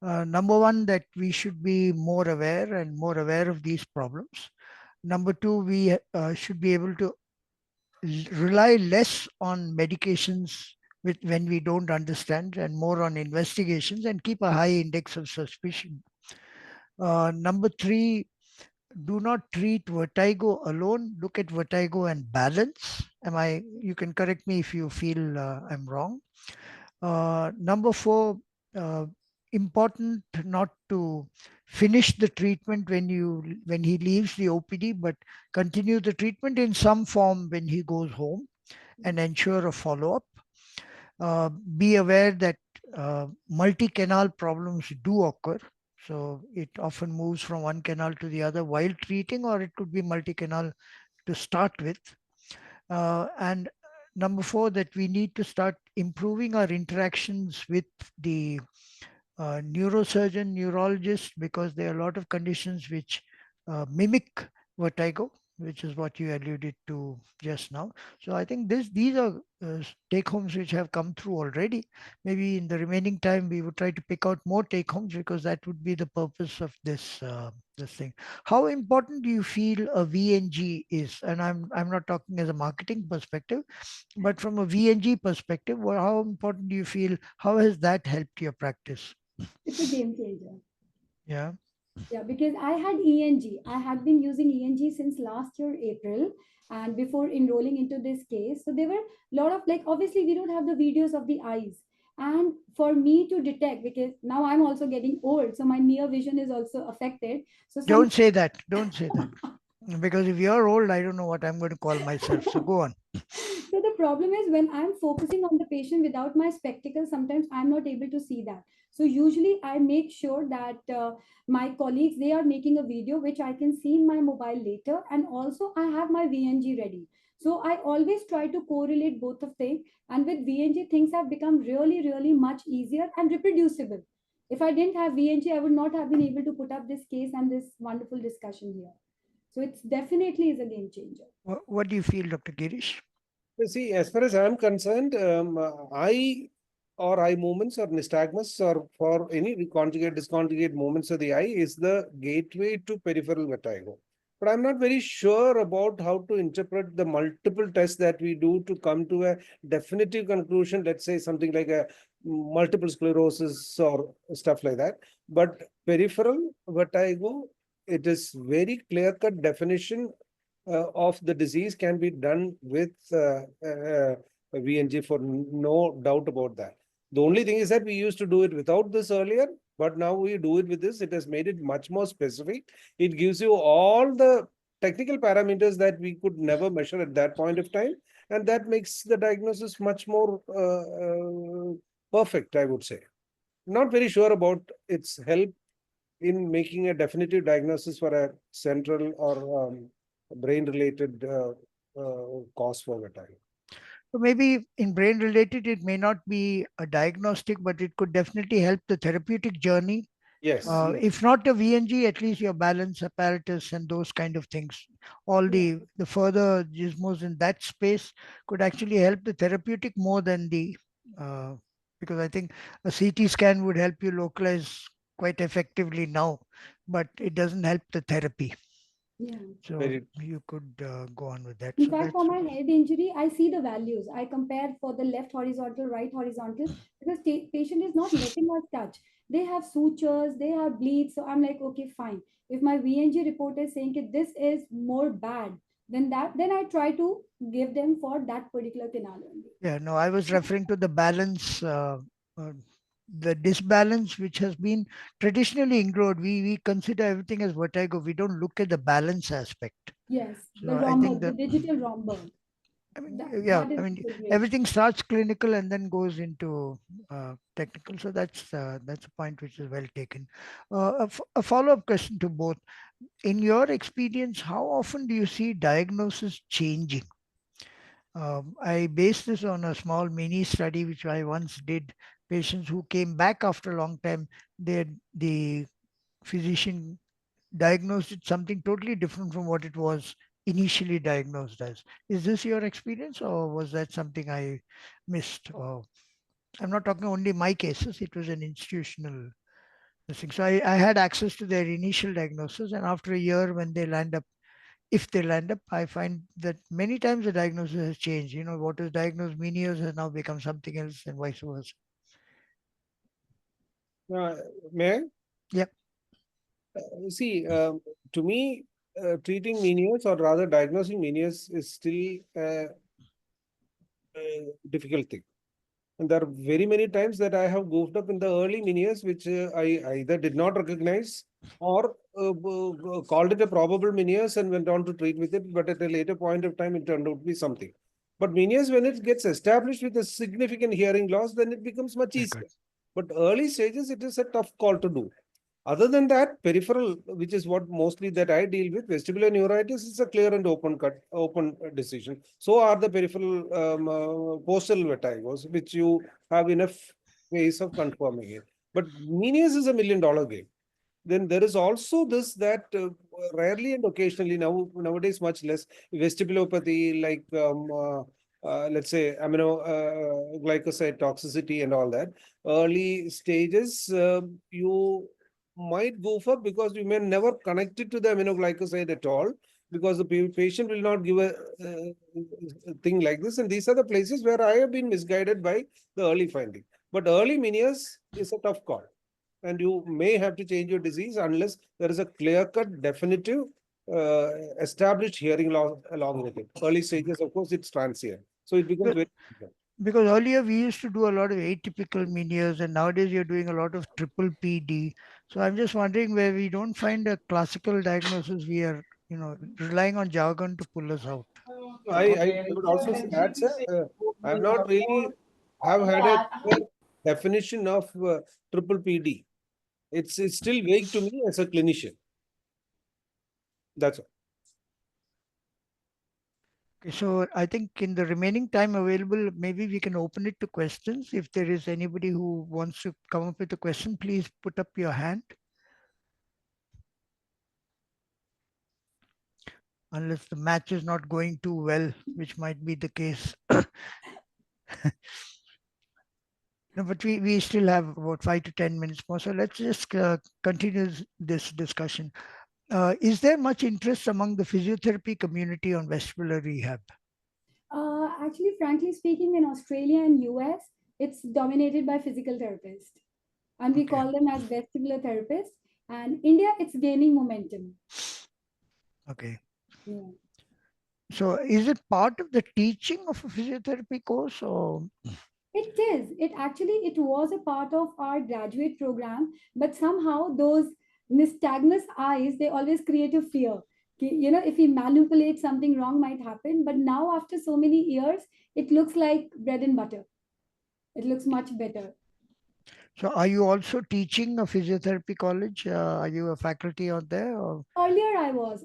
Number one, that we should be more aware of these problems. Number two, we should be able to rely less on medications when we don't understand, and more on investigations, and keep a high index of suspicion. Number three, do not treat vertigo alone. Look at vertigo and balance. You can correct me if you feel I'm wrong. Number four, uh, important not to finish the treatment when he leaves the OPD, but continue the treatment in some form when he goes home, and ensure a follow-up. Be aware that multi-canal problems do occur. So it often moves from one canal to the other while treating, or it could be multi-canal to start with. And number four, that we need to start improving our interactions with the neurosurgeon, neurologist, because there are a lot of conditions which mimic vertigo, which is what you alluded to just now. So I think these are take homes which have come through already. Maybe in the remaining time we would try to pick out more take homes, because that would be the purpose of this thing. How important do you feel a VNG is? And I'm not talking as a marketing perspective, but from a VNG perspective, how important do you feel? How has that helped your practice? It's a game changer. Yeah. Yeah, because I had ENG. I had been using ENG since last year, April, and before enrolling into this case. So there were a lot of, like, obviously, we don't have the videos of the eyes. And for me to detect, because now I'm also getting old, so my near vision is also affected. So some Don't say that. Don't say that. Because if you're old, I don't know what I'm going to call myself. So go on. so the problem is when I'm focusing on the patient without my spectacles, sometimes I'm not able to see that. So usually I make sure that my colleagues, they are making a video which I can see in my mobile later, and also I have my VNG ready. So I always try to correlate both of them, and with VNG things have become really, really much easier and reproducible. If I didn't have VNG, I would not have been able to put up this case and this wonderful discussion here. So it's definitely is a game changer. What do you feel, Dr. Girish? You see, as far as I'm concerned, eye or eye movements or nystagmus or for any conjugate, disconjugate movements of the eye is the gateway to peripheral vertigo. But I'm not very sure about how to interpret the multiple tests that we do to come to a definitive conclusion, let's say something like a multiple sclerosis or stuff like that. But peripheral vertigo, it is very clear-cut definition of the disease can be done with VNG, for no doubt about that. The only thing is that we used to do it without this earlier, But now we do it with this. It has made it much more specific. It gives you all the technical parameters that we could never measure at that point of time, and that makes the diagnosis much more perfect, I would say. Not very sure about its help in making a definitive diagnosis for a central or brain-related cause for vertigo. So maybe in brain related, it may not be a diagnostic, but it could definitely help the therapeutic journey. Yes, If not the VNG, at least your balance apparatus and those kind of things. All Yeah. the further gizmos in that space could actually help the therapeutic more than the uh, because I think a CT scan would help you localize quite effectively now, but it doesn't help the therapy. Yeah. So very you could go on with that. In So fact, for that's my head injury, I see the values. I compare for the left horizontal, right horizontal, because patient is not letting us touch. They have sutures, they have bleeds. So I'm like, okay, fine. If my VNG report is saying that this is more bad than that, then I try to give them for that particular canal only. yeah. No, I was referring to the balance. Uh, the disbalance which has been traditionally ignored. We consider everything as vertigo. We don't look at the balance aspect. Yes, the So I think Romberg, the that digital Romberg. I mean yeah, That I is mean also great. everything starts clinical and then goes into technical. So that's a point which is well taken. A follow-up question to both. In your experience, how often do you see diagnosis changing? I based this on a small mini study which I once did. Patients who came back after a long time, the physician diagnosed it something totally different from what it was initially diagnosed as. Is this your experience, or was that something I missed? Or I'm not talking only my cases; it was an institutional thing. So I had access to their initial diagnosis, and after a year, when they land up if they land up, I find that many times the diagnosis has changed. You know, what is diagnosed many years has now become something else, and vice versa. uh, may I? Yep. See, to me, treating menias or rather diagnosing menias is still a difficult thing. And there are very many times that I have goofed up in the early menias, which I either did not recognize or called it a probable menias and went on to treat with it. But at a later point of time, it turned out to be something. But menias, when it gets established with a significant hearing loss, then it becomes much Yeah, good. easier. But early stages, it is a tough call to do. Other than that, peripheral, which is what mostly that I deal with, vestibular neuritis is a clear and open decision. So are the peripheral postal vertigos, which you have enough ways of confirming it. But Meniere's is $1 million game. Then there is also this that rarely and occasionally nowadays much less vestibulopathy, like let's say amino glycoside toxicity and all that. Early stages, you might go for because you may never connect it to the aminoglycoside at all because the patient will not give a thing like this. And these are the places where I have been misguided by the early finding. But early menias is a tough call and you may have to change your disease unless there is a clear-cut, definitive, established hearing loss along with it. Early stages, of course, it's transient, so it becomes But very difficult. because earlier we used to do a lot of atypical menias, and nowadays you're doing a lot of triple PD. So I'm just wondering where we don't find a classical diagnosis, we are relying on jargon to pull us out. I would also add, sir, I'm not really have had a clear definition of triple PD. It's still vague to me as a clinician. That's all. Okay, so I think in the remaining time available, maybe we can open it to questions. If there is anybody who wants to come up with a question, please put up your hand. Unless the match is not going too well, which might be the case. No, but we still have about 5 to 10 minutes more. So let's just continue this discussion. Is there much interest among the physiotherapy community on vestibular rehab? Actually, frankly speaking, in Australia and US, it's dominated by physical therapists, and we Okay, call them as vestibular therapists. And India, it's gaining momentum. okay. Yeah. So is it part of the teaching of a physiotherapy course or? It is. It actually it was a part of our graduate program, but somehow those nystagmus eyes they always create a fear. You know, if we manipulate something wrong might happen. But now after so many years, it looks like bread and butter. It looks much better. So are you also teaching a physiotherapy college? Are you a faculty out there? Or? Earlier I was,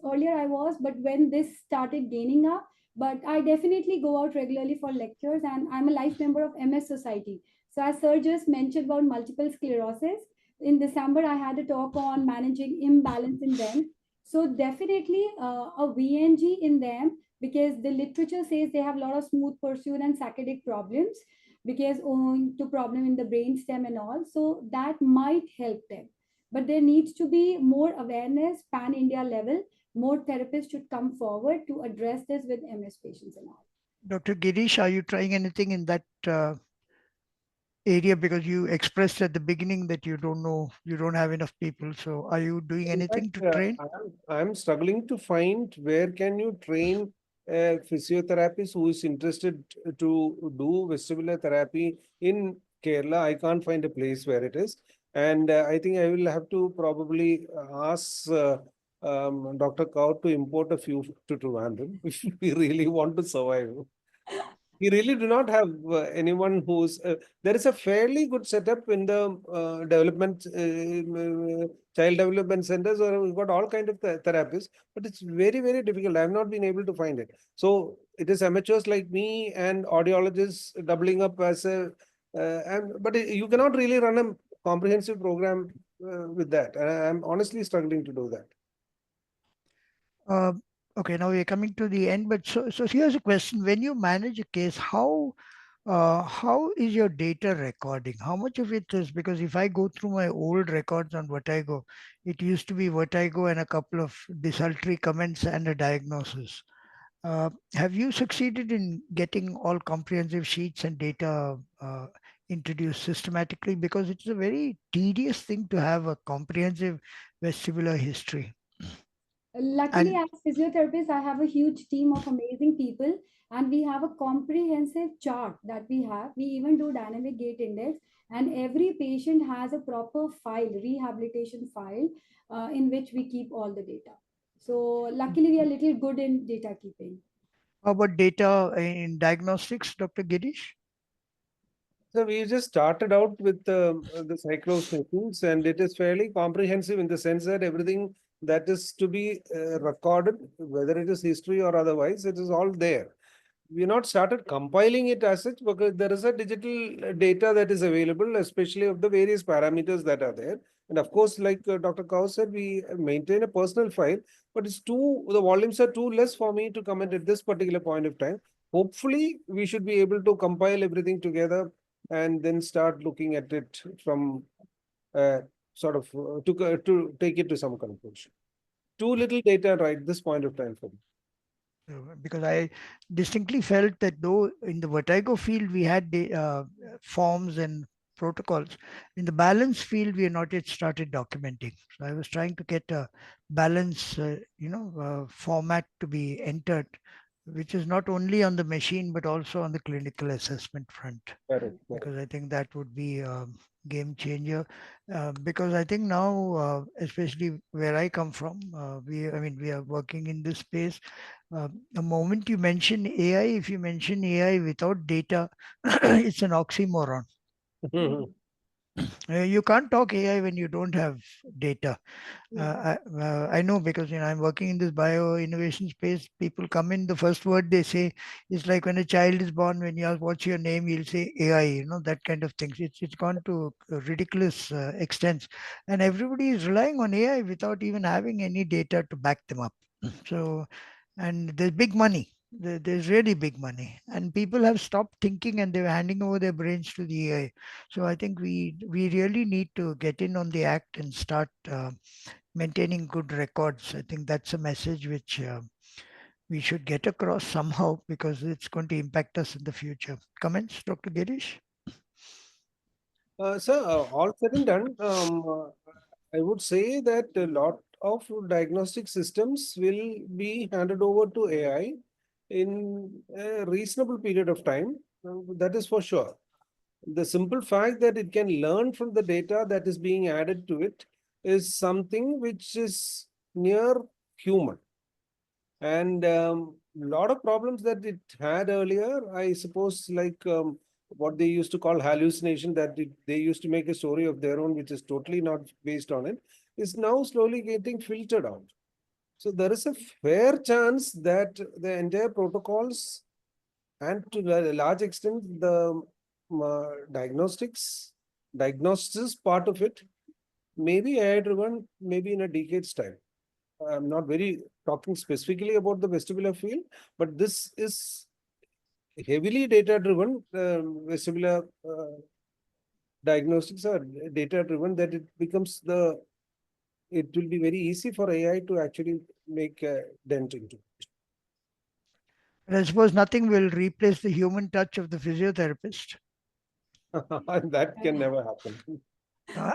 but when this started gaining up, but I definitely go out regularly for lectures, and I'm a life member of MS Society. So as sir just mentioned about multiple sclerosis, in December I had a talk on managing imbalance in them. So definitely a VNG in them, because the literature says they have a lot of smooth pursuit and saccadic problems because owing to problem in the brain stem and all. So that might help them, but there needs to be more awareness pan India level. More therapists should come forward to address this with MS patients and all. Dr. Girish, are you trying anything in that area? Because you expressed at the beginning that you don't know, you don't have enough people. So are you doing In anything to fact, train? I'm struggling to find where can you train a physiotherapist who is interested to do vestibular therapy in Kerala. I can't find a place where it is, and I think I will have to probably ask Dr. Kaur to import a few to Trivandrum if we really want to survive. We really do not have anyone who's there is a fairly good setup in the development child development centers, or we've got all kind of therapists, but it's very difficult. I've not been able to find it. So it is amateurs like me and audiologists doubling up as a and but you cannot really run a comprehensive program with that. I'm honestly struggling to do that. Uh, okay, now we're coming to the end, but so here's a question: when you manage a case, how is your data recording? How much of it is, because if I go through my old records on Vertigo, it used to be Vertigo and a couple of desultory comments and a diagnosis. Have you succeeded in getting all comprehensive sheets and data introduced systematically? Because it's a very tedious thing to have a comprehensive vestibular history. Luckily, And as physiotherapists, I have a huge team of amazing people, and we have a comprehensive chart that we have. We even do dynamic gait index, and every patient has a proper file, rehabilitation file, in which we keep all the data. So, luckily, we are little good in data keeping. how about data in diagnostics, Dr. Girish? So we just started out with the cyclos machines, and it is fairly comprehensive in the sense that everything that is to be recorded, whether it is history or otherwise, it is all there. We not started compiling it as such because there is a digital data that is available, especially of the various parameters that are there. And of course, like Dr. Kaur said, we maintain a personal file, but the volumes are too less for me to comment at this particular point of time. Hopefully, we should be able to compile everything together and then start looking at it from uh, sort of to take it to some conclusion. Too little data right this point of time for me. Because I distinctly felt that though in the vertigo field we had forms and protocols, in the balance field we are not yet started documenting. So I was trying to get a balance, format to be entered, which is not only on the machine but also on the clinical assessment front, Correct, correct. because I think that would be a game changer. Because I think now, especially where I come from, we are working in this space. The moment you mention AI, if you mention AI without data, it's an oxymoron. You can't talk AI when you don't have data. I know, because I'm working in this bio innovation space. People come in, the first word they say is like when a child is born. When you ask what's your name, he'll say AI. That kind of things. It's gone to ridiculous extents, and everybody is relying on AI without even having any data to back them up. So, and there's big money. There's really big money, and people have stopped thinking, and they're handing over their brains to the AI. So I think we really need to get in on the act and start maintaining good records. I think that's a message which we should get across somehow, because it's going to impact us in the future. Comments, Dr. Girish? All said and done, I would say that a lot of diagnostic systems will be handed over to AI in a reasonable period of time. That is for sure. The simple fact that it can learn from the data that is being added to it is something which is near human. And lot of problems that it had earlier, I suppose, like what they used to call hallucination, that they used to make a story of their own, which is totally not based on it, is now slowly getting filtered out. So there is a fair chance that the entire protocols and to a large extent the diagnosis part of it may be AI driven, maybe in a decade's time. I'm not very talking specifically about the vestibular field, but this is heavily data driven. Vestibular diagnostics are data driven, that it becomes it will be very easy for AI to actually make a dent into. And I suppose nothing will replace the human touch of the physiotherapist. That can never happen.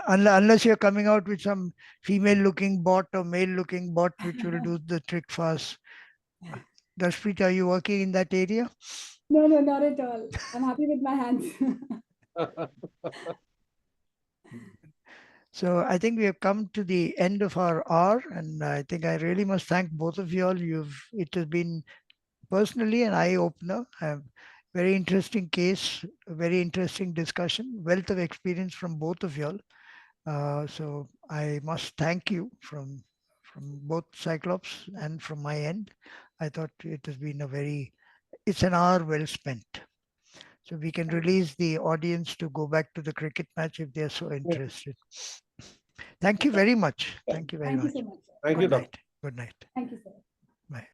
Unless you're coming out with some female looking bot or male looking bot which will do the trick fast. Dashpreet, are you working in that area? No, no, not at all. I'm happy with my hands. So I think we have come to the end of our hour, and I think I really must thank both of you all. It has been personally an eye opener. Very interesting case, a very interesting discussion, wealth of experience from both of you all. So I must thank you from both Cyclops and from my end. I thought it has been it's an hour well spent. So we can release the audience to go back to the cricket match if they're so interested. Thank you very much. Thank you very Thank you much. so much. Thank you, Good Doctor. night. Good night. Thank you, sir.